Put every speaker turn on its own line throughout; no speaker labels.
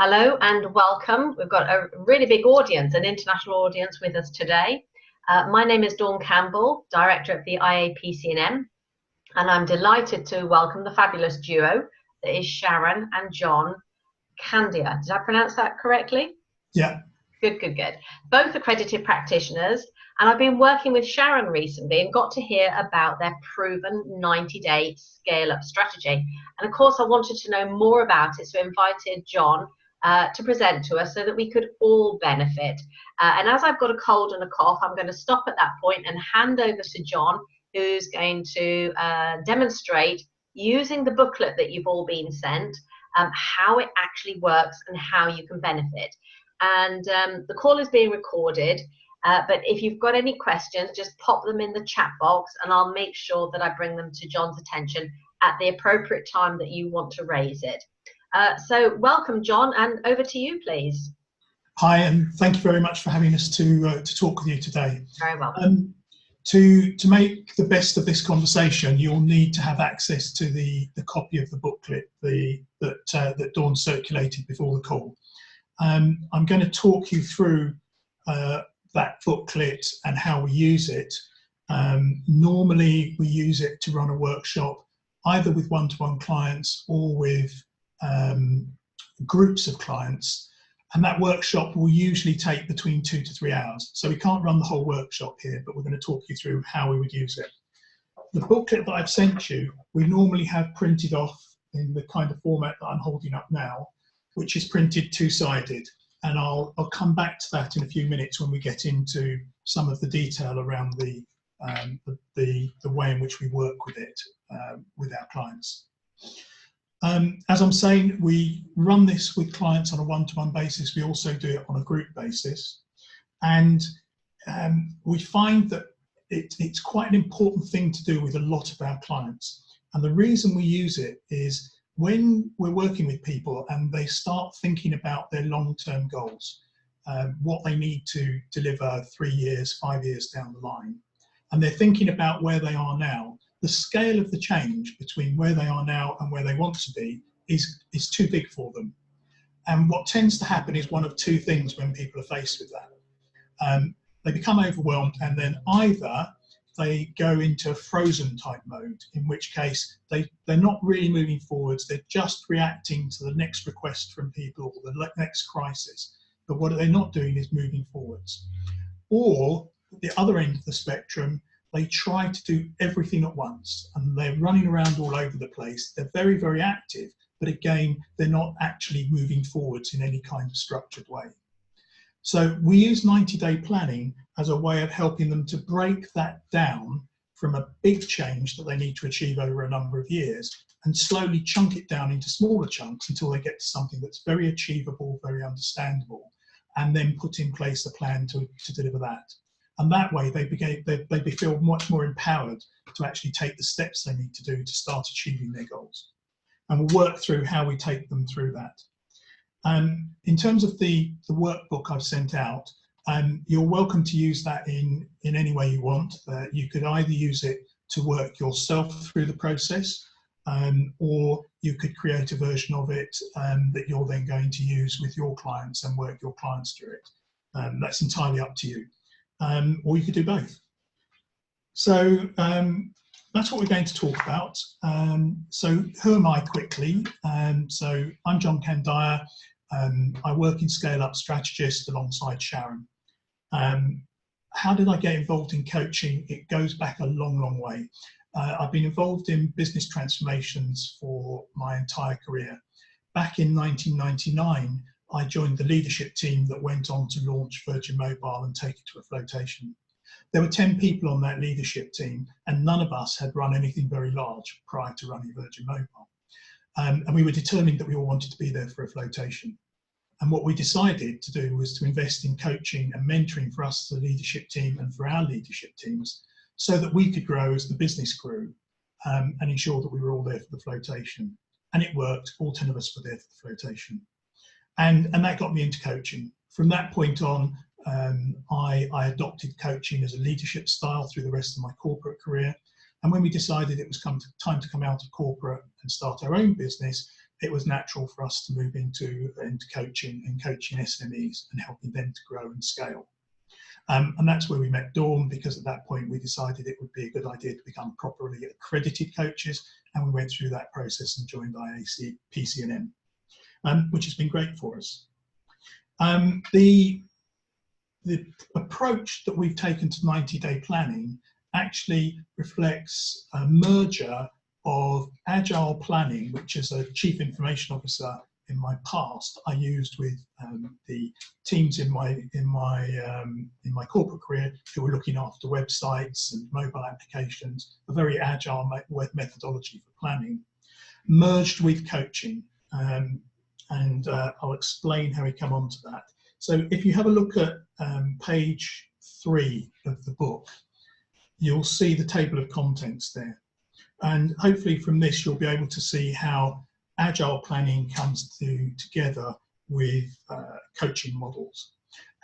Hello and welcome. We've got a really big audience, an international audience with us today. My name is Dawn Campbell, Director at the IAPC&M, and I'm delighted to welcome the fabulous duo that is Sharon and John Candia. Did I pronounce that correctly?
Yeah.
Good. Both accredited practitioners, and I've been working with Sharon recently and got to hear about their proven 90-day scale-up strategy. And of course, I wanted to know more about it, so I invited John to present to us so that we could all benefit. And as I've got a cold and a cough, I'm going to stop at that point and hand over to John, who's going to demonstrate using the booklet that you've all been sent, how it actually works and how you can benefit. And the call is being recorded, but if you've got any questions, just pop them in the chat box and I'll make sure that I bring them to John's attention at the appropriate time that you want to raise it. So welcome, John, and over to you, please.
Hi, and thank you very much for having us to talk with you today.
Very well.
To make the best of this conversation, you'll need to have access to the copy of the booklet that Dawn circulated before the call. I'm going to talk you through that booklet and how we use it. Normally, we use it to run a workshop either with one-to-one clients or with groups of clients, and that workshop will usually take between 2 to 3 hours. So we can't run the whole workshop here, but we're going to talk you through how we would use it. The booklet that I've sent you, we normally have printed off in the kind of format that I'm holding up now, which is printed two-sided, and I'll come back to that in a few minutes when we get into some of the detail around the way in which we work with it with our clients. As I'm saying, we run this with clients on a one-to-one basis. We also do it on a group basis, and we find that it's quite an important thing to do with a lot of our clients. And the reason we use it is when we're working with people and they start thinking about their long-term goals, what they need to deliver 3 years, 5 years down the line, and they're thinking about where they are now, the scale of the change between where they are now and where they want to be is too big for them. And what tends to happen is one of two things when people are faced with that. They become overwhelmed, and then either they go into a frozen type mode, in which case they're not really moving forwards, they're just reacting to the next request from people or the next crisis, but what they're not doing is moving forwards. Or at the other end of the spectrum, they try to do everything at once and they're running around all over the place. They're very, very active, but again, they're not actually moving forwards in any kind of structured way. So we use 90-day planning as a way of helping them to break that down from a big change that they need to achieve over a number of years and slowly chunk it down into smaller chunks until they get to something that's very achievable, very understandable, and then put in place a plan to deliver that. And that way they feel much more empowered to actually take the steps they need to do to start achieving their goals. And we'll work through how we take them through that. In terms of the workbook I've sent out, you're welcome to use that in any way you want. You could either use it to work yourself through the process, or you could create a version of it that you're then going to use with your clients and work your clients through it. That's entirely up to you. Or you could do both. So that's what we're going to talk about. So who am I quickly? So I'm John Candia. I work in Scale Up Strategist alongside Sharon. How did I get involved in coaching? It goes back a long, long way. I've been involved in business transformations for my entire career. Back in 1999, I joined the leadership team that went on to launch Virgin Mobile and take it to a flotation. There were 10 people on that leadership team, and none of us had run anything very large prior to running Virgin Mobile. And we were determined that we all wanted to be there for a flotation. And what we decided to do was to invest in coaching and mentoring for us, the leadership team, and for our leadership teams, so that we could grow as the business grew and ensure that we were all there for the flotation. And it worked. All 10 of us were there for the flotation. And that got me into coaching. From that point on, I adopted coaching as a leadership style through the rest of my corporate career. And when we decided it was time to come out of corporate and start our own business, it was natural for us to move into coaching and coaching SMEs and helping them to grow and scale. And that's where we met Dawn, because at that point we decided it would be a good idea to become properly accredited coaches, and we went through that process and joined IAPC&M, which has been great for us. The approach that we've taken to 90-day planning actually reflects a merger of agile planning, which as a chief information officer in my past I used with the teams in my corporate career who were looking after websites and mobile applications, a very agile methodology for planning, merged with coaching, and I'll explain how we come on to that. So if you have a look at page 3 of the book, you'll see the table of contents there. And hopefully from this, you'll be able to see how agile planning comes together with coaching models.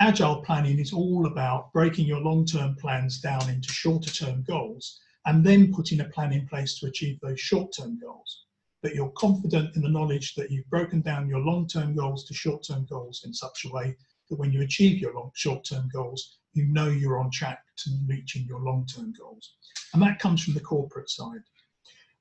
Agile planning is all about breaking your long-term plans down into shorter-term goals and then putting a plan in place to achieve those short-term goals. But you're confident in the knowledge that you've broken down your long-term goals to short-term goals in such a way that when you achieve your short-term goals, you know you're on track to reaching your long-term goals. And that comes from the corporate side.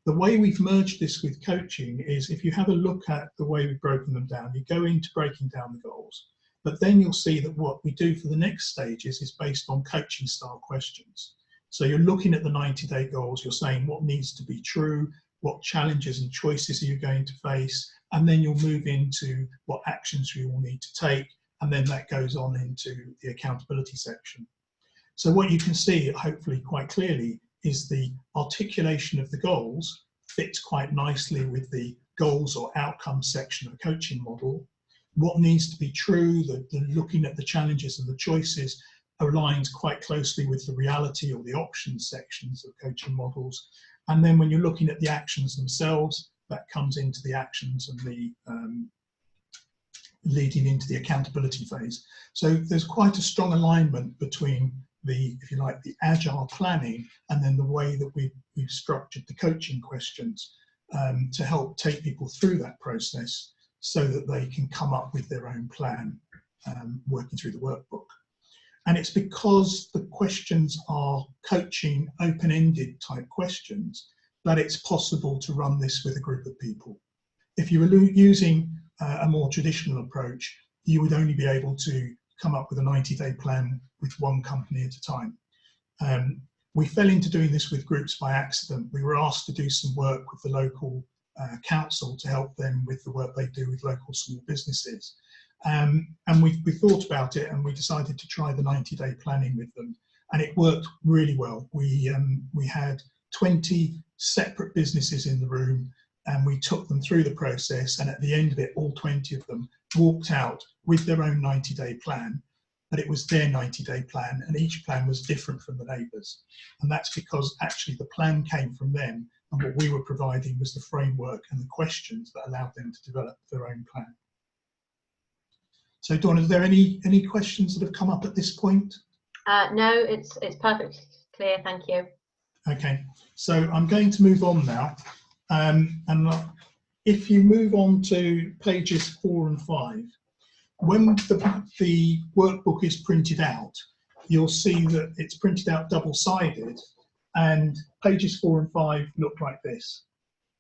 The way we've merged this with coaching is, if you have a look at the way we've broken them down, you go into breaking down the goals, but then you'll see that what we do for the next stages is based on coaching style questions. So you're looking at the 90-day goals, you're saying what needs to be true, what challenges and choices are you going to face, and then you'll move into what actions you will need to take, and then that goes on into the accountability section. So what you can see, hopefully quite clearly, is the articulation of the goals fits quite nicely with the goals or outcomes section of a coaching model. What needs to be true, the looking at the challenges and the choices aligns quite closely with the reality or the options sections of coaching models. And then when you're looking at the actions themselves, that comes into the actions and the leading into the accountability phase. So there's quite a strong alignment between the, if you like, the agile planning and then the way that we've structured the coaching questions to help take people through that process so that they can come up with their own plan working through the workbook. And it's because the questions are coaching, open-ended type questions that it's possible to run this with a group of people. If you were using a more traditional approach, you would only be able to come up with a 90-day plan with one company at a time. We fell into doing this with groups by accident. We were asked to do some work with the local council to help them with the work they do with local small businesses. And we thought about it and we decided to try the 90-day planning with them, and it worked really well. We had 20 separate businesses in the room, and we took them through the process, and at the end of it, all 20 of them walked out with their own 90-day plan, but it was their 90-day plan, and each plan was different from the neighbours. And that's because actually the plan came from them, and what we were providing was the framework and the questions that allowed them to develop their own plan. So Dawn, are there any questions that have come up at this point?
No, it's perfectly clear, thank you.
Okay, so I'm going to move on now. And if you move on to pages 4 and 5, when the workbook is printed out, you'll see that it's printed out double-sided, and pages 4 and 5 look like this.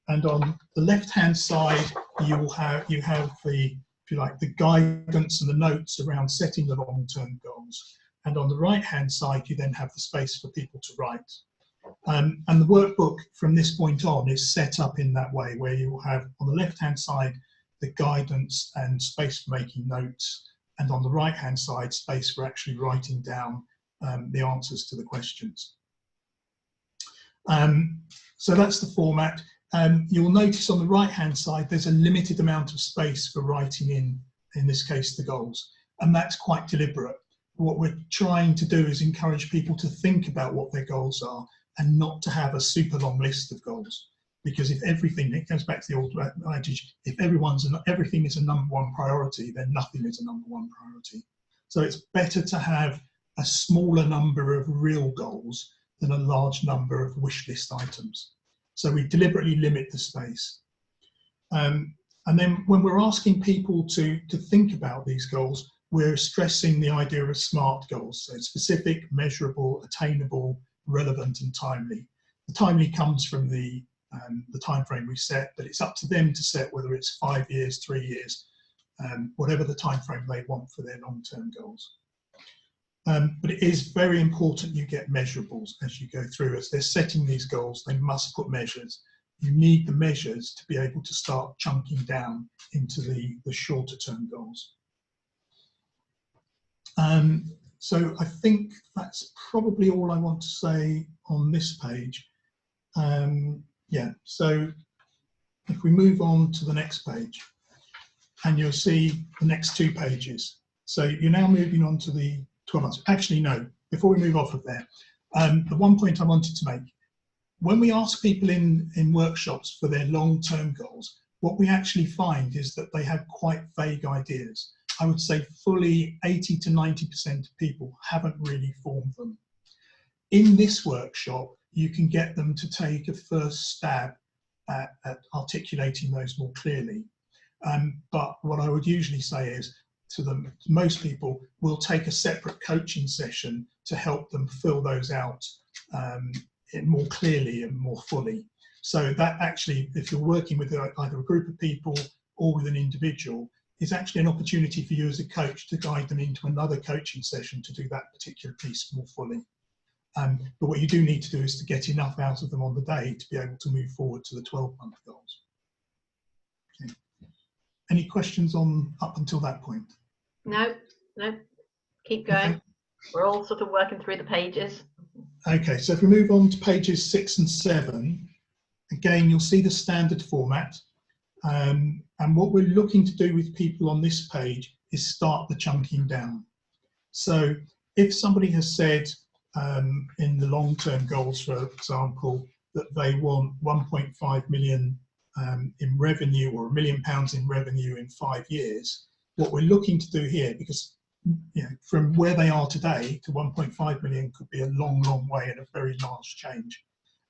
And on the left-hand side, you have the, if you like, the guidance and the notes around setting the long-term goals. And on the right-hand side, you then have the space for people to write. And the workbook from this point on is set up in that way, where you will have on the left-hand side the guidance and space for making notes, and on the right-hand side space for actually writing down the answers to the questions. So that's the format. You'll notice on the right-hand side there's a limited amount of space for writing in this case, the goals, and that's quite deliberate. What we're trying to do is encourage people to think about what their goals are and not to have a super long list of goals. Because if everything, it goes back to the old adage, if everything is a #1 priority, then nothing is a #1 priority. So it's better to have a smaller number of real goals than a large number of wish list items. So we deliberately limit the space. And then when we're asking people to think about these goals, we're stressing the idea of SMART goals. So specific, measurable, attainable, relevant and timely. The timely comes from the time frame we set, but it's up to them to set whether it's 5 years, 3 years, whatever the time frame they want for their long-term goals. But it is very important you get measurables as you go through. As they're setting these goals, they must put measures. You need the measures to be able to start chunking down into the shorter term goals. So I think that's probably all I want to say on this page. Yeah, so if we move on to the next page, and you'll see the next 2 pages. So you're now moving on to the 12 months. Actually, no, before we move off of there, the one point I wanted to make, when we ask people in workshops for their long-term goals, what we actually find is that they have quite vague ideas. I would say fully 80 to 90% of people haven't really formed them. In this workshop, you can get them to take a first stab at articulating those more clearly. But what I would usually say is to them, most people will take a separate coaching session to help them fill those out more clearly and more fully. So that actually, if you're working with either a group of people or with an individual, is actually an opportunity for you as a coach to guide them into another coaching session to do that particular piece more fully. But what you do need to do is to get enough out of them on the day to be able to move forward to the 12-month goals. Okay. Any questions on up until that point?
No, keep going. Okay. We're all sort of working through the pages.
Okay, so if we move on to pages 6 and 7, again, you'll see the standard format. And what we're looking to do with people on this page is start the chunking down. So if somebody has said in the long-term goals, for example, that they want 1.5 million in revenue or £1 million in revenue in 5 years, what we're looking to do here, because from where they are today to 1.5 million could be a long, long way and a very large change.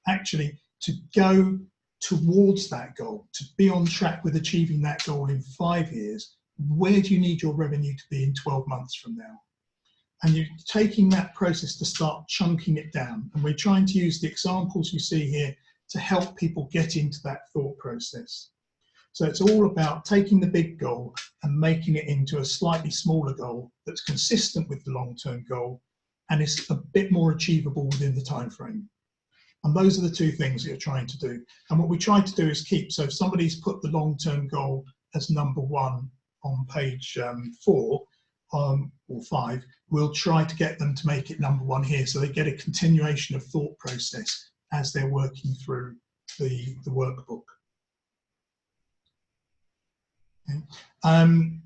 Actually, to go towards that goal, to be on track with achieving that goal in 5 years, where do you need your revenue to be in 12 months from now? And you're taking that process to start chunking it down. And we're trying to use the examples you see here to help people get into that thought process. So it's all about taking the big goal and making it into a slightly smaller goal that's consistent with the long-term goal and is a bit more achievable within the time frame. And those are the 2 things that you're trying to do. And what we try to do is keep, so if somebody's put the long-term goal as number 1 on page 4 or 5, we'll try to get them to make it number 1 here, so they get a continuation of thought process as they're working through the workbook. Okay. And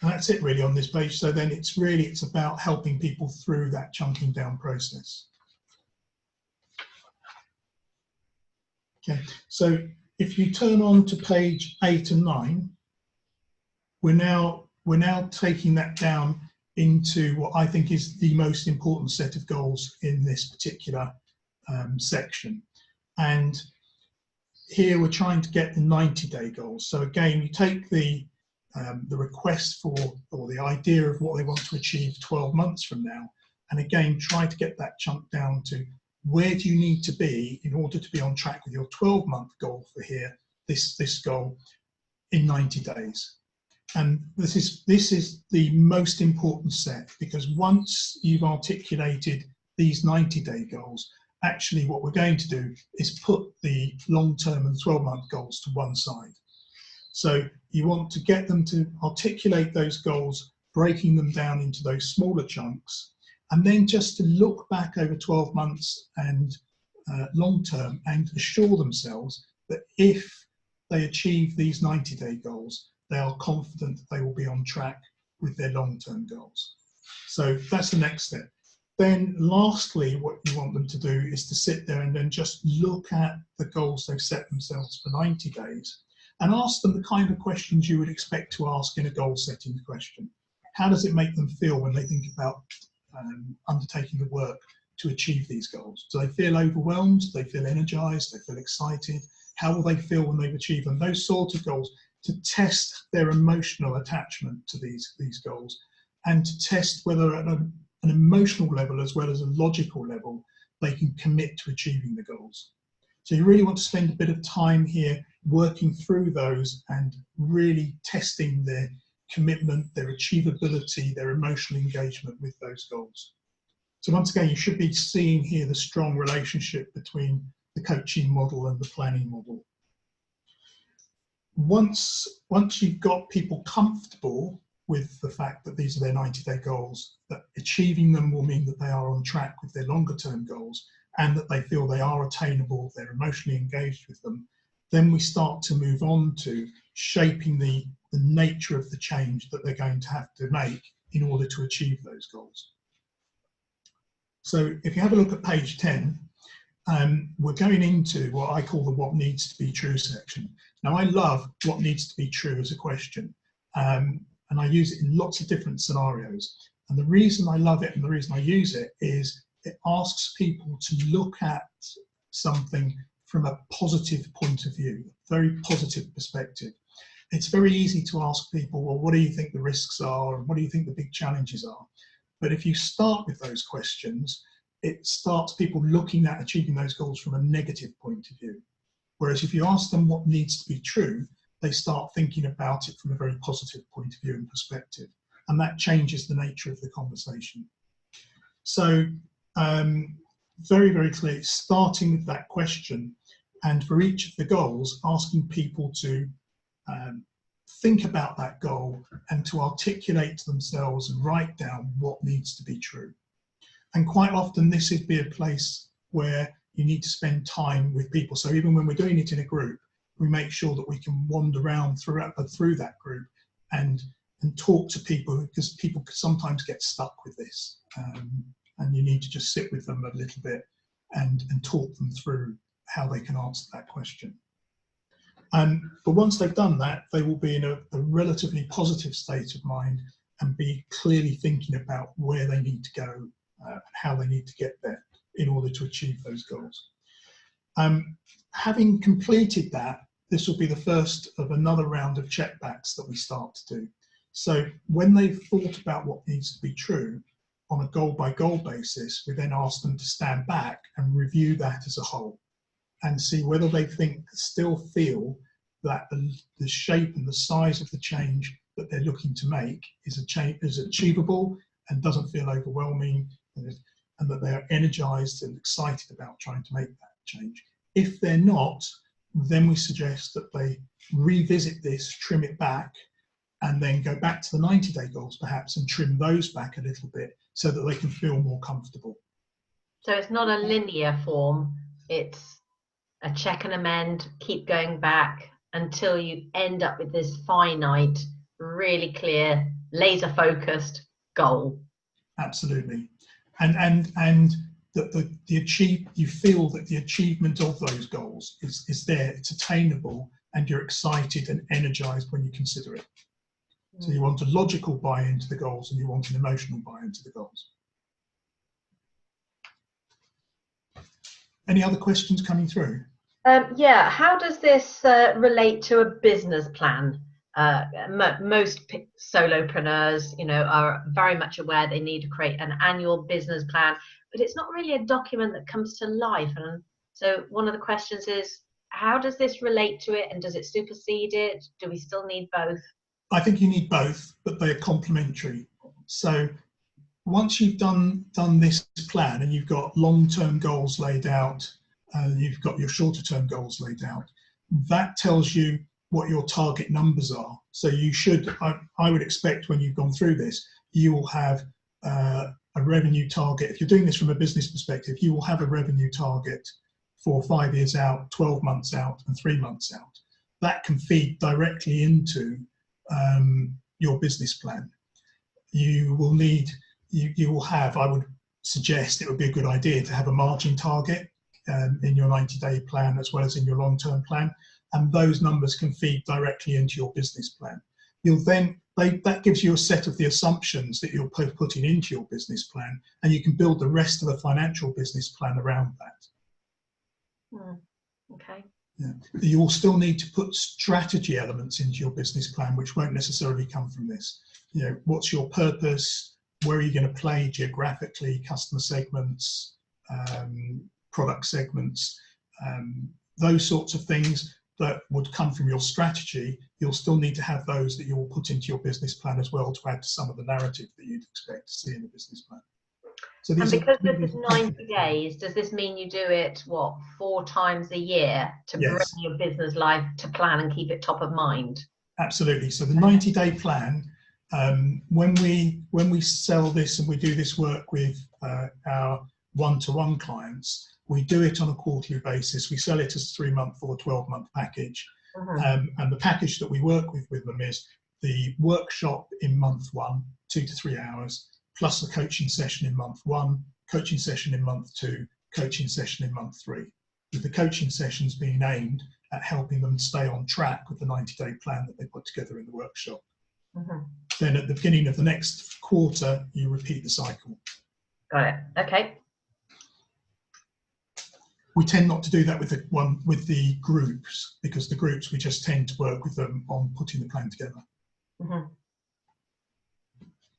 that's it really on this page. So then it's about helping people through that chunking down process. Okay, so if you turn on to page 8 and 9, we're now taking that down into what I think is the most important set of goals in this particular section. And here we're trying to get the 90-day goals. So again, you take the request for, or the idea of what they want to achieve 12 months from now, and again, try to get that chunk down to where do you need to be in order to be on track with your 12-month goal for here, this goal, in 90 days. And this is the most important set, because once you've articulated these 90-day goals, actually what we're going to do is put the long-term and 12-month goals to one side. So you want to get them to articulate those goals, breaking them down into those smaller chunks, and then just to look back over 12 months and long-term and assure themselves that if they achieve these 90-day goals, they are confident that they will be on track with their long-term goals. So that's the next step. Then lastly, what you want them to do is to sit there and then just look at the goals they've set themselves for 90 days and ask them the kind of questions you would expect to ask in a goal setting question. How does it make them feel when they think about undertaking the work to achieve these goals? Do they feel overwhelmed? Do they feel energized? Do they feel excited? How will they feel when they've achieved them? Those sort of goals, to test their emotional attachment to these goals, and to test whether at an emotional level as well as a logical level they can commit to achieving the goals. So you really want to spend a bit of time here working through those and really testing their commitment, their achievability, their emotional engagement with those goals. So once again, you should be seeing here the strong relationship between the coaching model and the planning model. Once you've got people comfortable with the fact that these are their 90-day goals, that achieving them will mean that they are on track with their longer term goals and that they feel they are attainable, they're emotionally engaged with them, then we start to move on to shaping the nature of the change that they're going to have to make in order to achieve those goals. So if you have a look at page 10, we're going into what I call the what needs to be true section. Now, I love what needs to be true as a question, and I use it in lots of different scenarios. And the reason I love it and the reason I use it is it asks people to look at something from a positive point of view, a very positive perspective. It's very easy to ask people, well, what do you think the risks are? And what do you think the big challenges are? But if you start with those questions, it starts people looking at achieving those goals from a negative point of view. Whereas if you ask them what needs to be true, they start thinking about it from a very positive point of view and perspective. And that changes the nature of the conversation. So very, very clear, starting with that question, and for each of the goals, asking people to think about that goal and to articulate to themselves and write down what needs to be true. And quite often this would be a place where you need to spend time with people. So even when we're doing it in a group, we make sure that we can wander around through that group and talk to people, because people could sometimes get stuck with this. And you need to just sit with them a little bit and talk them through how they can answer that question. But once they've done that, they will be in a relatively positive state of mind and be clearly thinking about where they need to go and how they need to get there in order to achieve those goals. Having completed that, this will be the first of another round of checkbacks that we start to do. So when they've thought about what needs to be true on a goal-by-goal basis, we then ask them to stand back and review that as a whole and see whether they still feel that the shape and the size of the change that they're looking to make is achievable and doesn't feel overwhelming, and that they're energized and excited about trying to make that change. If they're not, then we suggest that they revisit this, trim it back, and then go back to the 90-day goals perhaps and trim those back a little bit so that they can feel more comfortable.
So it's not a linear form, it's a check and amend, keep going back until you end up with this finite, really clear, laser focused goal.
Absolutely. And you feel that the achievement of those goals is there, it's attainable, and you're excited and energized when you consider it. So you want a logical buy-in to the goals and you want an emotional buy-in to the goals. Any other questions coming through?
Yeah, how does this relate to a business plan? Most solopreneurs, are very much aware they need to create an annual business plan, but it's not really a document that comes to life. And so one of the questions is, how does this relate to it, and does it supersede it? Do we still need both?
I think you need both, but they're complementary. So once you've done this plan and you've got long-term goals laid out, you've got your shorter-term goals laid out, that tells you what your target numbers are. So you should, I would expect when you've gone through this, you will have a revenue target. If you're doing this from a business perspective, you will have a revenue target for 5 years out, 12 months out, and 3 months out. That can feed directly into your business plan. You will need, you will have, I would suggest it would be a good idea to have a margin target in your 90-day plan as well as in your long-term plan, and those numbers can feed directly into your business plan. You'll then, that gives you a set of the assumptions that you're putting into your business plan, and you can build the rest of the financial business plan around that.
Okay.
Yeah. You will still need to put strategy elements into your business plan, which won't necessarily come from this. You know, what's your purpose? Where are you going to play geographically? Customer segments, product segments, those sorts of things that would come from your strategy. You'll still need to have those that you will put into your business plan as well to add to some of the narrative that you'd expect to see in the business plan. So
and because this is 90 days, does this mean you do it, what, 4 times a year to bring your business life to plan and keep it top of mind?
Absolutely. So the 90-day plan, when we sell this and we do this work with our one-to-one clients, we do it on a quarterly basis. We sell it as a 3-month or 12-month package. And the package that we work with them is the workshop in month 1, 2 to 3 hours, plus the coaching session in month 1, coaching session in month 2, coaching session in month 3. With the coaching sessions being aimed at helping them stay on track with the 90-day plan that they put together in the workshop. Then at the beginning of the next quarter, you repeat the cycle.
Got it. Okay.
We tend not to do that with the groups, because the groups, we just tend to work with them on putting the plan together.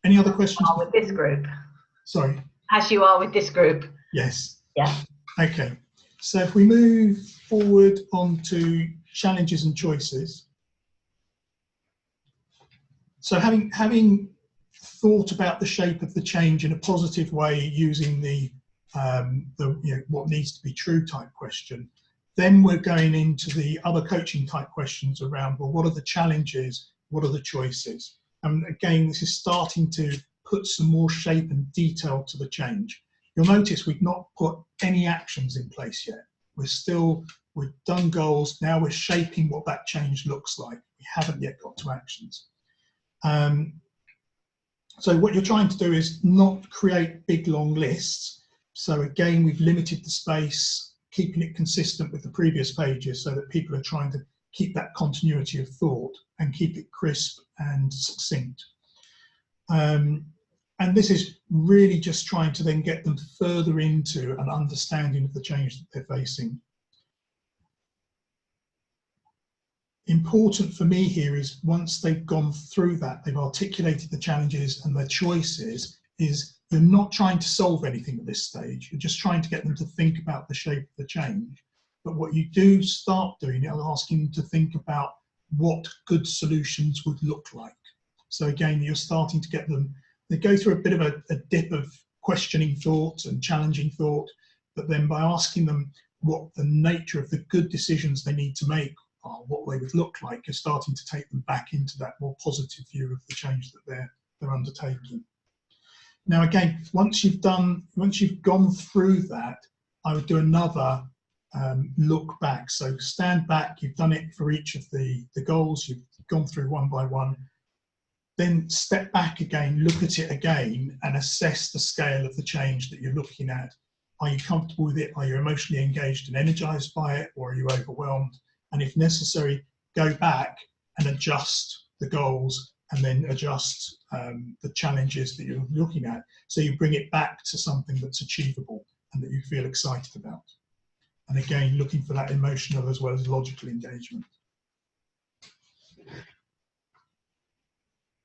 Any other questions?
With this group?
Sorry?
As you are with this group?
Yes.
Yeah.
Okay. So if we move forward on to challenges and choices. So having thought about the shape of the change in a positive way, using the what needs to be true type question, then we're going into the other coaching type questions around, well, what are the challenges? What are the choices? And again, this is starting to put some more shape and detail to the change. You'll notice we've not put any actions in place yet. We've done goals, now we're shaping what that change looks like. We haven't yet got to actions. So what you're trying to do is not create big long lists. So again, we've limited the space, keeping it consistent with the previous pages so that people are trying to keep that continuity of thought and keep it crisp and succinct. And this is really just trying to then get them further into an understanding of the change that they're facing. Important for me here is once they've gone through that, they've articulated the challenges and their choices, is you're not trying to solve anything at this stage. You're just trying to get them to think about the shape of the change. But what you do start doing is asking them to think about what good solutions would look like. So again, you're starting to get them, they go through a bit of a dip of questioning thought and challenging thought, but then by asking them what the nature of the good decisions they need to make are, what they would look like, you're starting to take them back into that more positive view of the change that they're undertaking. Now again, once you've gone through that, I would do another look back. So stand back, you've done it for each of the goals, you've gone through one by one, then step back again, look at it again and assess the scale of the change that you're looking at. Are you comfortable with it? Are you emotionally engaged and energized by it, or are you overwhelmed? And if necessary, go back and adjust the goals and then adjust the challenges that you're looking at, so you bring it back to something that's achievable and that you feel excited about. And again, looking for that emotional as well as logical engagement.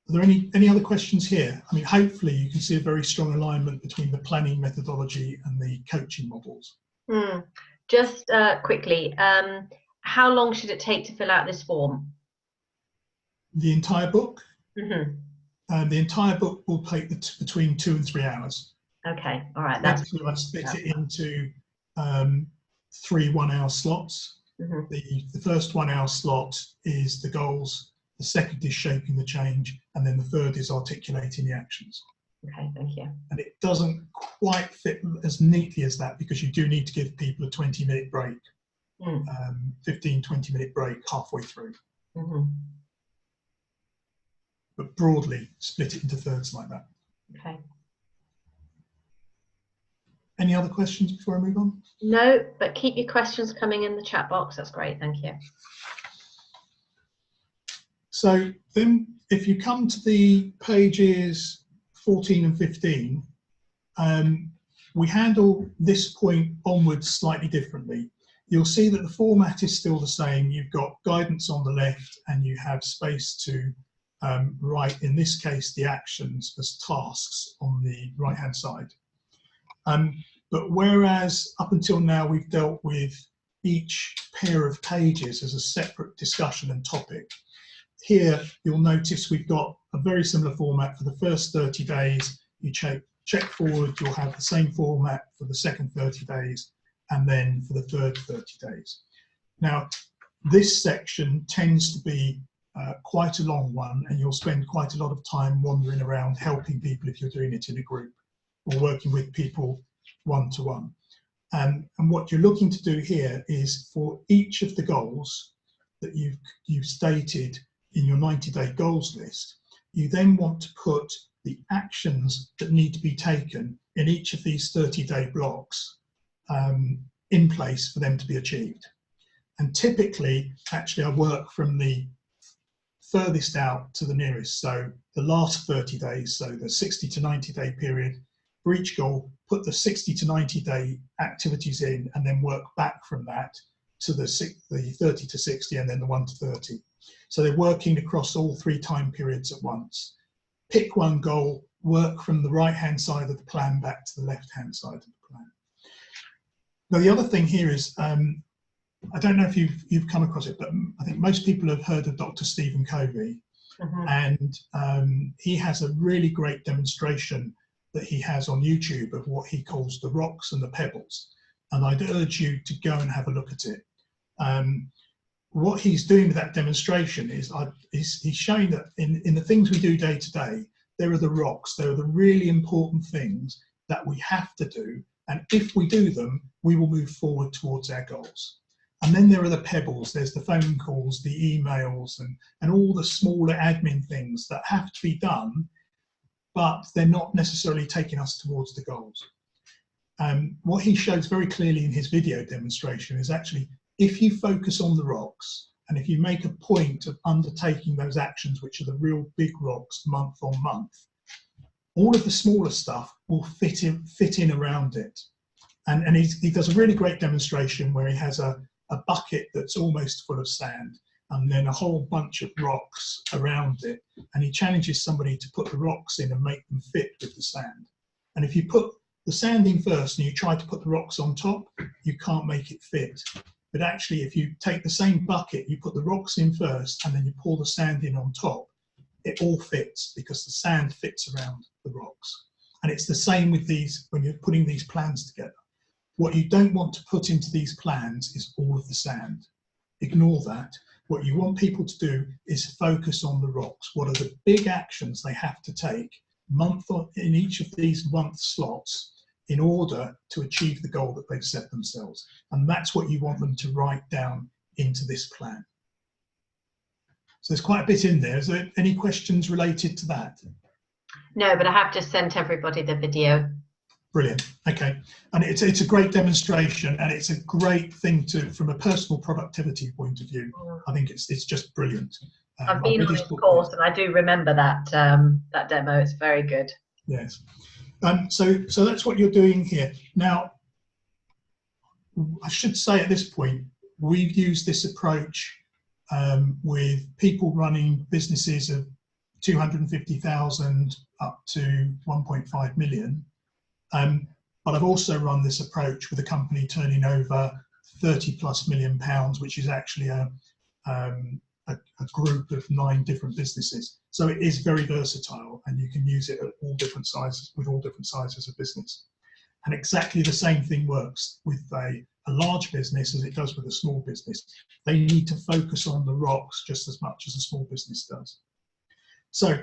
Are there any other questions here? I mean, hopefully you can see a very strong alignment between the planning methodology and the coaching models.
Just quickly, how long should it take to fill out this form?
The entire book? The entire book will take between 2 and 3 hours.
Okay, all right.
Actually, I've split it into 3 1-hour slots. The first 1-hour slot is the goals, the second is shaping the change, and then the third is articulating the actions.
Okay, thank you.
And it doesn't quite fit as neatly as that, because you do need to give people a 20-minute break, 15-20-minute break halfway through. But broadly split it into thirds like that.
Okay.
Any other questions before I move on?
No, but keep your questions coming in the chat box. That's great, thank you.
So then if you come to the pages 14 and 15, we handle this point onwards slightly differently. you'll see that the format is still the same. You've got guidance on the left and you have space to write, in this case, the actions as tasks on the right-hand side. But whereas up until now we've dealt with each pair of pages as a separate discussion and topic, here you'll notice we've got a very similar format for the first 30 days. You check forward, you'll have the same format for the second 30 days, and then for the third 30 days. Now, this section tends to be quite a long one, and you'll spend quite a lot of time wandering around helping people if you're doing it in a group or working with people one-to-one. And what you're looking to do here is for each of the goals that you've stated in your 90-day goals list, you then want to put the actions that need to be taken in each of these 30-day blocks in place for them to be achieved. And typically, actually, I work from the furthest out to the nearest. So the last 30 days, so the 60 to 90-day period, for each goal, put the 60 to 90-day activities in and then work back from that to the 30 to 60 and then the 1 to 30. So they're working across all 3 time periods at once. Pick one goal, work from the right-hand side of the plan back to the left-hand side of the plan. Now, the other thing here is, I don't know if you've come across it, but I think most people have heard of Dr. Stephen Covey. And he has a really great demonstration that he has on YouTube of what he calls the rocks and the pebbles. And I'd urge you to go and have a look at it. What he's doing with that demonstration is he's showing that in the things we do day to day, there are the rocks, there are the really important things that we have to do. And if we do them, we will move forward towards our goals. And then there are the pebbles, there's the phone calls, the emails, and all the smaller admin things that have to be done, but they're not necessarily taking us towards the goals. What he shows very clearly in his video demonstration is actually, if you focus on the rocks, and if you make a point of undertaking those actions, which are the real big rocks month on month, all of the smaller stuff will fit in around it. And he does a really great demonstration where he has a bucket that's almost full of sand and then a whole bunch of rocks around it. And he challenges somebody to put the rocks in and make them fit with the sand. And if you put the sand in first and you try to put the rocks on top, you can't make it fit. But actually, if you take the same bucket, you put the rocks in first and then you pour the sand in on top, it all fits because the sand fits around the rocks. And it's the same with these when you're putting these plans together. What you don't want to put into these plans is all of the sand. Ignore that. What you want people to do is focus on the rocks. What are the big actions they have to take in each of these month slots in order to achieve the goal that they've set themselves? And that's what you want them to write down into this plan. So there's quite a bit in there. Is there any questions related to that?
No, but I have just sent everybody the video.
Brilliant. Okay, and it's a great demonstration, and it's a great thing from a personal productivity point of view. I think it's just brilliant.
I've been on this course, and I do remember that that demo. It's very good.
Yes. So that's what you're doing here. Now, I should say at this point, we've used this approach with people running businesses of 250,000 up to 1.5 million. But I've also run this approach with a company turning over 30+ million pounds, which is actually a group of 9 different businesses. So it is very versatile, and you can use it at all different sizes, with all different sizes of business. And exactly the same thing works with a large business as it does with a small business. They need to focus on the rocks just as much as a small business does. So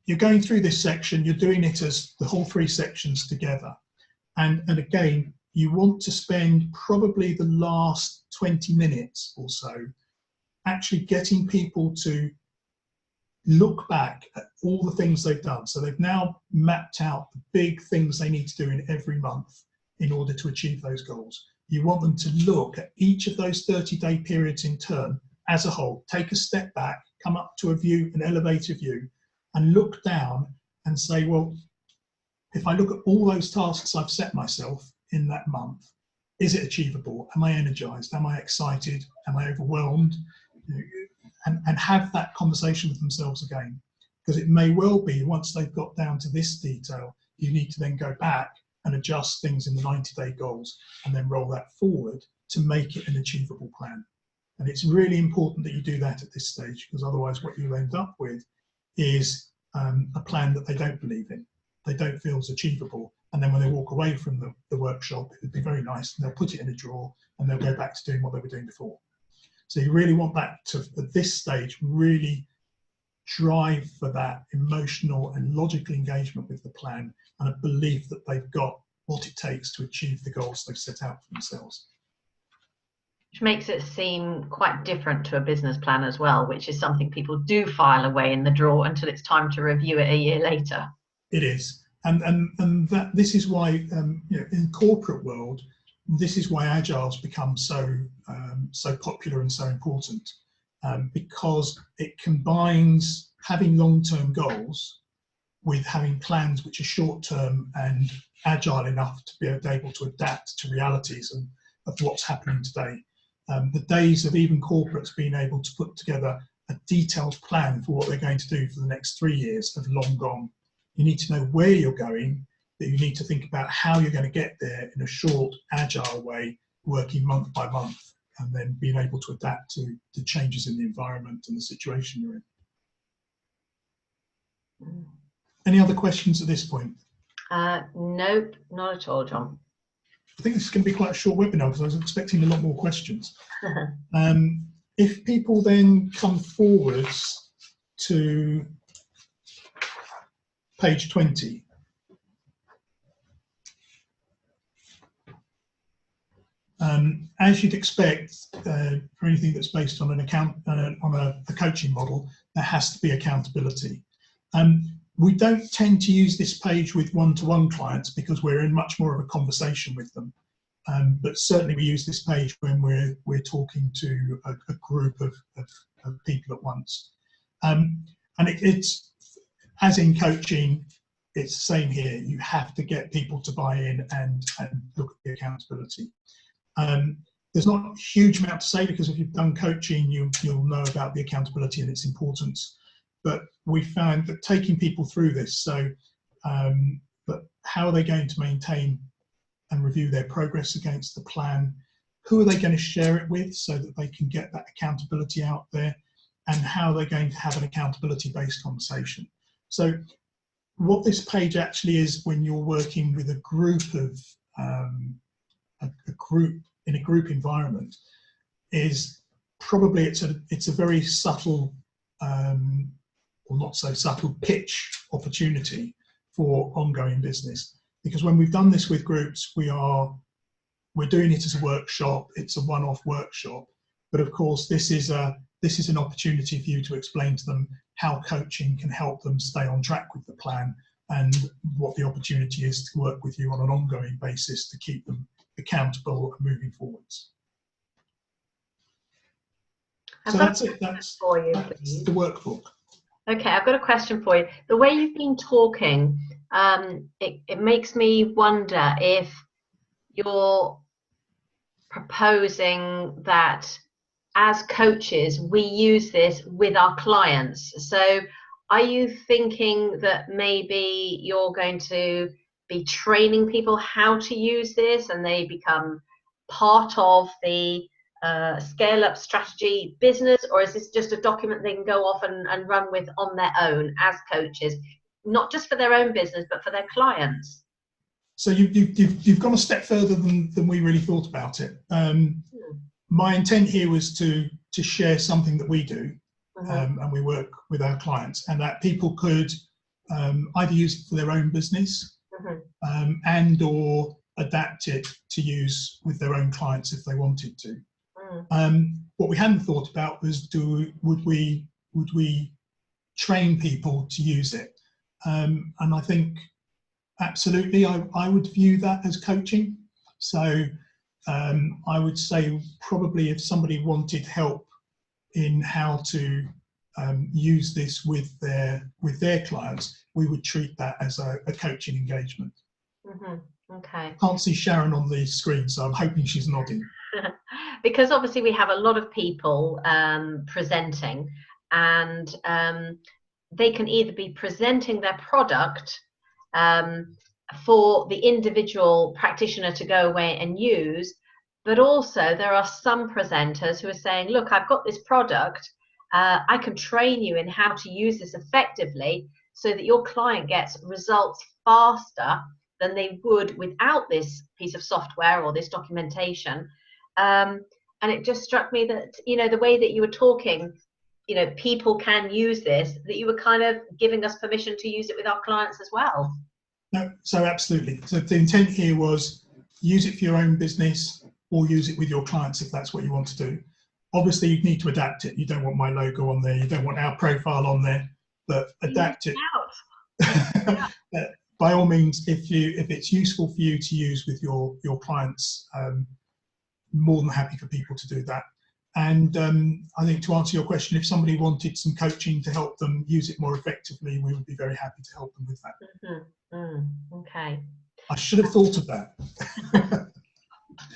you're going through this section, you're doing it as the whole 3 sections together. And again, you want to spend probably the last 20 minutes or so actually getting people to look back at all the things they've done. So they've now mapped out the big things they need to do in every month in order to achieve those goals. You want them to look at each of those 30-day periods in turn as a whole, take a step back, come up to an elevator view, and look down and say, well, if I look at all those tasks I've set myself in that month, is it achievable? Am I energized? Am I excited? Am I overwhelmed? And have that conversation with themselves again. Because it may well be, once they've got down to this detail, you need to then go back and adjust things in the 90-day goals and then roll that forward to make it an achievable plan. And it's really important that you do that at this stage, because otherwise what you'll end up with is a plan that they don't believe in, they don't feel is achievable. And then when they walk away from the workshop, it would be very nice, and they'll put it in a drawer and they'll go back to doing what they were doing before. So you really want that to, at this stage, really drive for that emotional and logical engagement with the plan and a belief that they've got what it takes to achieve the goals they've set out for themselves.
Which makes it seem quite different to a business plan as well, which is something people do file away in the drawer until it's time to review it a year later.
It is, and that this is why you know, in corporate world, this is why Agile's become so so popular and so important, because it combines having long-term goals with having plans which are short-term and agile enough to be able to adapt to realities and of what's happening today. The days of even corporates being able to put together a detailed plan for what they're going to do for the next 3 years have long gone. You need to know where you're going, but you need to think about how you're going to get there in a short, agile way, working month by month, and then being able to adapt to the changes in the environment and the situation you're in. Any other questions at this point?
Nope, not at all, John.
I think this is going to be quite a short webinar because I was expecting a lot more questions. If people then come forwards to page 20, as you'd expect, for anything that's based on a coaching model, there has to be accountability. We don't tend to use this page with one-to-one clients because we're in much more of a conversation with them. But certainly we use this page when we're talking to a group of people at once. And it's, as in coaching, it's the same here. You have to get people to buy in and look at the accountability. There's not a huge amount to say because if you've done coaching, you'll know about the accountability and its importance. But we found that taking people through this, so but how are they going to maintain and review their progress against the plan? Who are they going to share it with so that they can get that accountability out there? And how are they going to have an accountability-based conversation? So what this page actually is when you're working with a group of in a group environment is probably it's a very subtle or not so subtle pitch opportunity for ongoing business, because when we've done this with groups, we're doing it as a workshop. It's a one-off workshop, but of course this is an opportunity for you to explain to them how coaching can help them stay on track with the plan and what the opportunity is to work with you on an ongoing basis to keep them accountable and moving forwards. So that's it. That's the workbook.
Okay, I've got a question for you. The way you've been talking, it makes me wonder if you're proposing that as coaches, we use this with our clients. So are you thinking that maybe you're going to be training people how to use this and they become part of the scale up strategy business, or is this just a document they can go off and run with on their own as coaches, not just for their own business but for their clients?
So you've gone a step further than we really thought about it. My intent here was to share something that we do and we work with our clients, and that people could either use it for their own business and or adapt it to use with their own clients if they wanted to. What we hadn't thought about was would we train people to use it, and I think absolutely I would view that as coaching. So I would say probably if somebody wanted help in how to use this with their clients, we would treat that as a coaching engagement.
Okay.
Can't see Sharon on the screen, so I'm hoping she's nodding.
Because obviously we have a lot of people presenting, and they can either be presenting their product for the individual practitioner to go away and use, but also there are some presenters who are saying, look, I've got this product, I can train you in how to use this effectively so that your client gets results faster than they would without this piece of software or this documentation. And it just struck me that, you know, the way that you were talking, you know, people can use this, that you were kind of giving us permission to use it with our clients as well.
No, so absolutely. So the intent here was use it for your own business or use it with your clients if that's what you want to do. Obviously, you need to adapt it. You don't want my logo on there. You don't want our profile on there, but adapt it. By all means, if it's useful for you to use with your clients, more than happy for people to do that. And I think to answer your question, if somebody wanted some coaching to help them use it more effectively, we would be very happy to help them with that.
Okay.
I should have thought of that.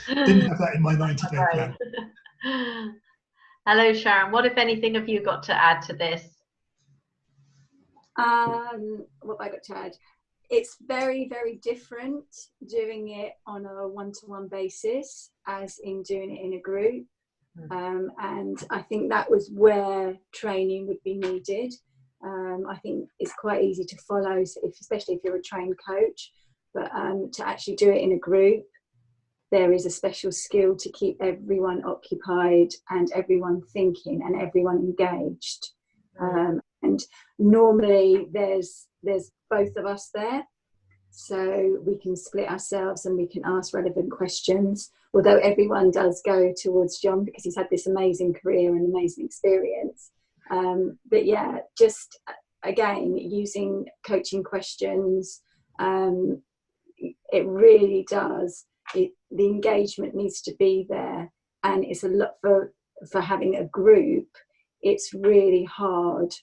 Didn't have that in my 90-day plan.
Hello, Sharon. What, if anything, have you got to add to this?
What have I got to add? It's very, very different doing it on a one-to-one basis as in doing it in a group. And I think that was where training would be needed. I think it's quite easy to follow, especially if you're a trained coach, but to actually do it in a group, there is a special skill to keep everyone occupied and everyone thinking and everyone engaged. And normally there's both of us there, so we can split ourselves and we can ask relevant questions, although everyone does go towards John because he's had this amazing career and amazing experience. But yeah, just again, using coaching questions, it really does. The engagement needs to be there, and it's a lot for having a group. It's really hard,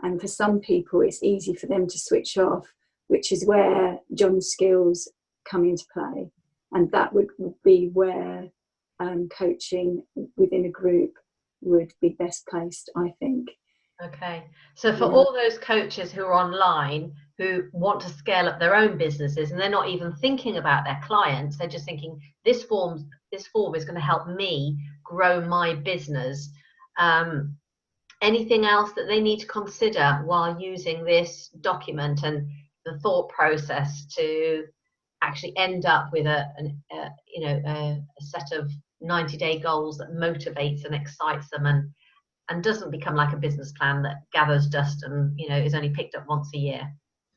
and for some people it's easy for them to switch off, which is where John's skills come into play, and that would be where coaching within a group would be best placed, I think.
Okay, so for all those coaches who are online who want to scale up their own businesses and they're not even thinking about their clients, they're just thinking this form is going to help me grow my business. Anything else that they need to consider while using this document and the thought process to actually end up with a set of 90-day goals that motivates and excites them and doesn't become like a business plan that gathers dust and, you know, is only picked up once a year?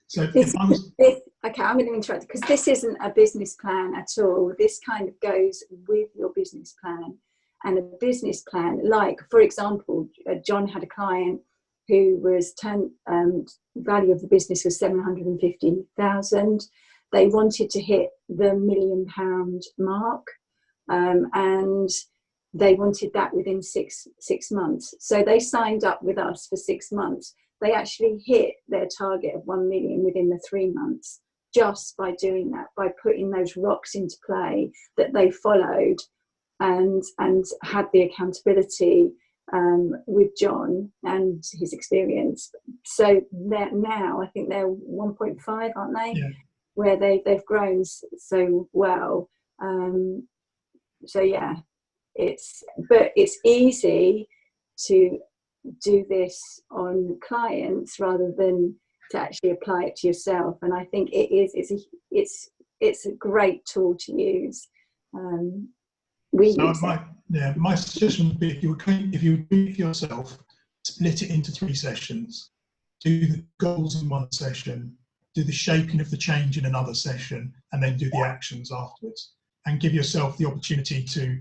So
okay, I'm going to interrupt because this isn't a business plan at all. This kind of goes with your business plan. And a business plan, like, for example, John had a client who was value of the business was 750,000. They wanted to hit the £1 million mark, and they wanted that within six months. So they signed up with us for 6 months. They actually hit their target of 1 million within the 3 months, just by doing that, by putting those rocks into play that they followed and had the accountability with John and his experience. So now I think they're 1.5, aren't they?
Yeah.
Where they've grown so well. So yeah, it's easy to do this on clients rather than to actually apply it to yourself. And I think it's a great tool to use.
My suggestion would be if you do it for yourself, split it into 3 sessions. Do the goals in one session, do the shaping of the change in another session, and then do the actions afterwards. And give yourself the opportunity to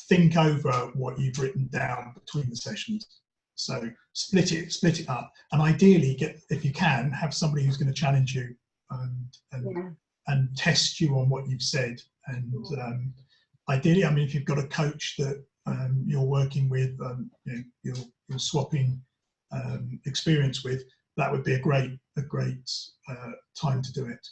think over what you've written down between the sessions. So split it up, and ideally if you can, have somebody who's going to challenge you and test you on what you've said. And ideally, I mean, if you've got a coach that you're working with, you're swapping experience with, that would be a great time to do it.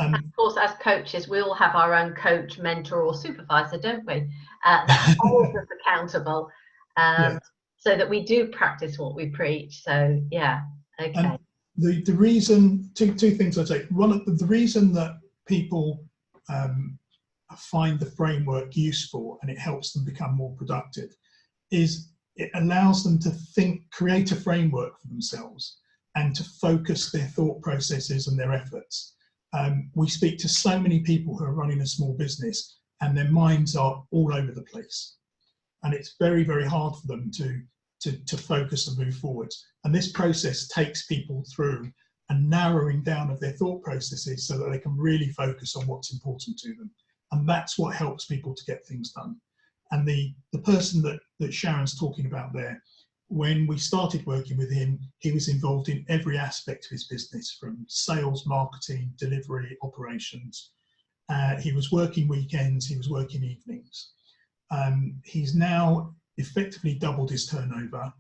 Of course, as coaches, we all have our own coach, mentor, or supervisor, don't we? That holds us accountable,
Yeah.
so that we do practice what we preach. So, yeah, okay.
And the reason, two things I'd say. One of the reason that people find the framework useful and it helps them become more productive is it allows them to create a framework for themselves and to focus their thought processes and their efforts. We speak to so many people who are running a small business and their minds are all over the place. And it's very, very hard for them to focus and move forwards. And this process takes people through a narrowing down of their thought processes so that they can really focus on what's important to them. And that's what helps people to get things done. And the person that Sharon's talking about there, when we started working with him, he was involved in every aspect of his business, from sales, marketing, delivery, operations. He was working weekends, he was working evenings. He's now effectively doubled his turnover.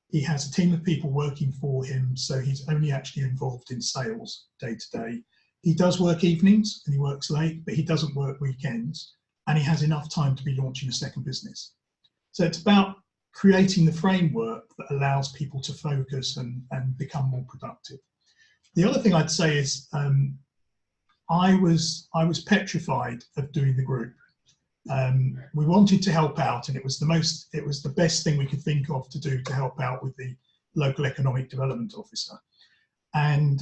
He has a team of people working for him, so he's only actually involved in sales day to day. He does work evenings and he works late, but he doesn't work weekends, and he has enough time to be launching a second business. So it's about creating the framework that allows people to focus and become more productive. The other thing I'd say is I was petrified of doing the group. We wanted to help out, and it was the best thing we could think of to do to help out with the local economic development officer. And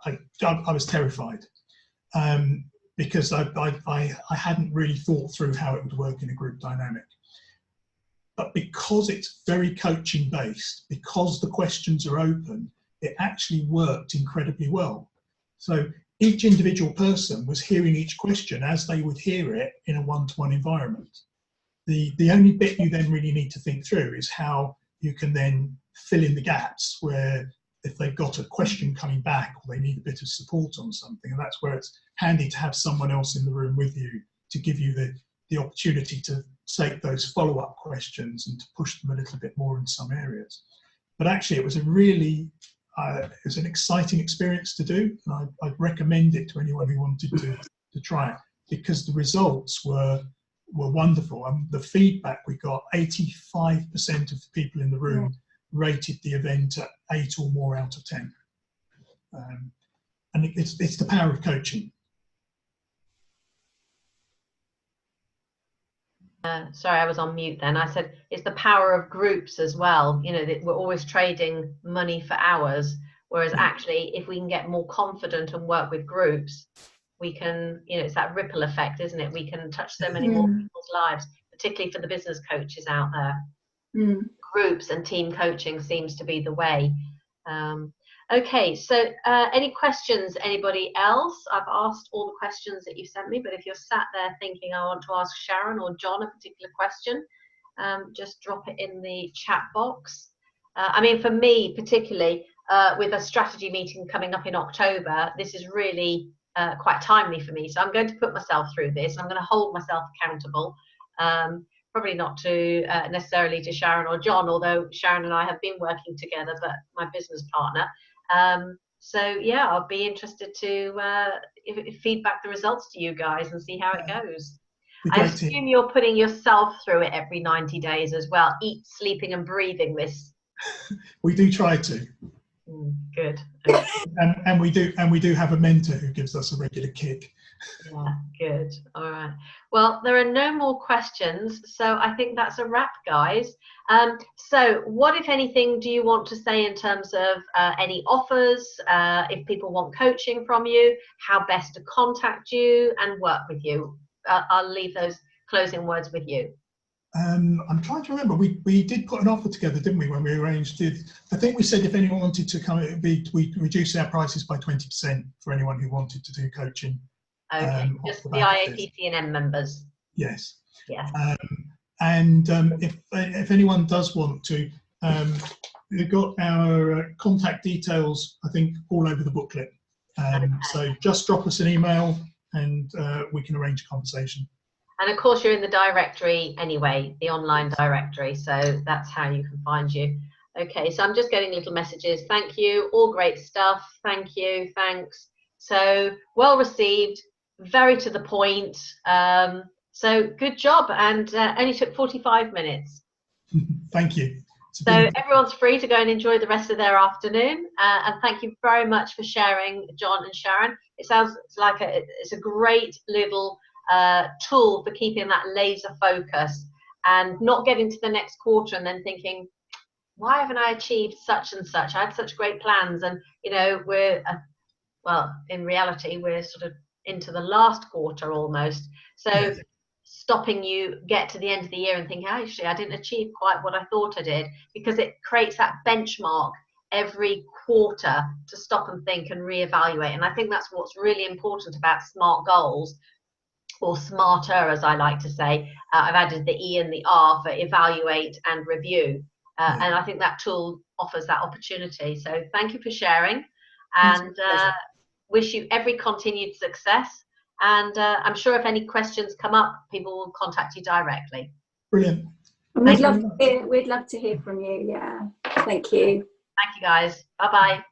I was terrified because I hadn't really thought through how it would work in a group dynamic. But because it's very coaching based, because the questions are open, it actually worked incredibly well. So each individual person was hearing each question as they would hear it in a one-to-one environment. The only bit you then really need to think through is how you can then fill in the gaps where if they've got a question coming back or they need a bit of support on something, and that's where it's handy to have someone else in the room with you to give you the opportunity to take those follow-up questions and to push them a little bit more in some areas. But actually it was it was an exciting experience to do, and I'd recommend it to anyone who wanted to try it, because the results were wonderful. And the feedback we got, 85% of the people in the room rated the event at 8 or more out of 10. And it's the power of coaching.
Sorry, I was on mute then. I said it's the power of groups as well. You know, that we're always trading money for hours, whereas actually if we can get more confident and work with groups, we can, you know, it's that ripple effect, isn't it? We can touch so many more people's lives, particularly for the business coaches out there. Groups and team coaching seems to be the way. Okay, so any questions, anybody else? I've asked all the questions that you sent me, but if you're sat there thinking I want to ask Sharon or John a particular question, just drop it in the chat box. I mean, for me particularly, with a strategy meeting coming up in October, this is really quite timely for me. So I'm going to put myself through this. I'm going to hold myself accountable. Probably not to necessarily to Sharon or John, although Sharon and I have been working together, but my business partner. So yeah, I'll be interested to feedback the results to you guys and see how it goes. I assume you're putting yourself through it every 90 days as well, sleeping and breathing this.
We do try to.
Good.
and we do have a mentor who gives us a regular kick.
Yeah, good. All right. Well, there are no more questions, so I think that's a wrap, guys. So what, if anything, do you want to say in terms of any offers, if people want coaching from you, how best to contact you and work with you? I'll leave those closing words with you.
I'm trying to remember. We did put an offer together, didn't we, when we arranged it? I think we said if anyone wanted to come, we reduced our prices by 20% for anyone who wanted to do coaching.
Okay, just the IAPC&M members.
Yes.
Yeah.
And if anyone does want to, we've got our contact details, I think, all over the booklet. So just drop us an email and we can arrange a conversation.
And of course, you're in the directory anyway, the online directory. So that's how you can find you. Okay, so I'm just getting little messages. Thank you. All great stuff. Thank you. Thanks. So well received, very to the point. So good job, and only took 45 minutes.
Thank you.
So everyone's free to go and enjoy the rest of their afternoon. And thank you very much for sharing, John and Sharon. It sounds like it's a great little tool for keeping that laser focus and not getting to the next quarter and then thinking, why haven't I achieved such and such? I had such great plans, and you know, well, in reality, we're sort of into the last quarter almost. So
yes.
Stopping you get to the end of the year and thinking, actually, I didn't achieve quite what I thought I did, because it creates that benchmark every quarter to stop and think and reevaluate. And I think that's what's really important about SMART goals, or smarter, as I like to say. I've added the E and the R for evaluate and review. And I think that tool offers that opportunity. So thank you for sharing, and wish you every continued success. And I'm sure if any questions come up, people will contact you directly.
Brilliant.
We'd love to hear from you. Yeah. Thank you.
Thank you, guys. Bye-bye.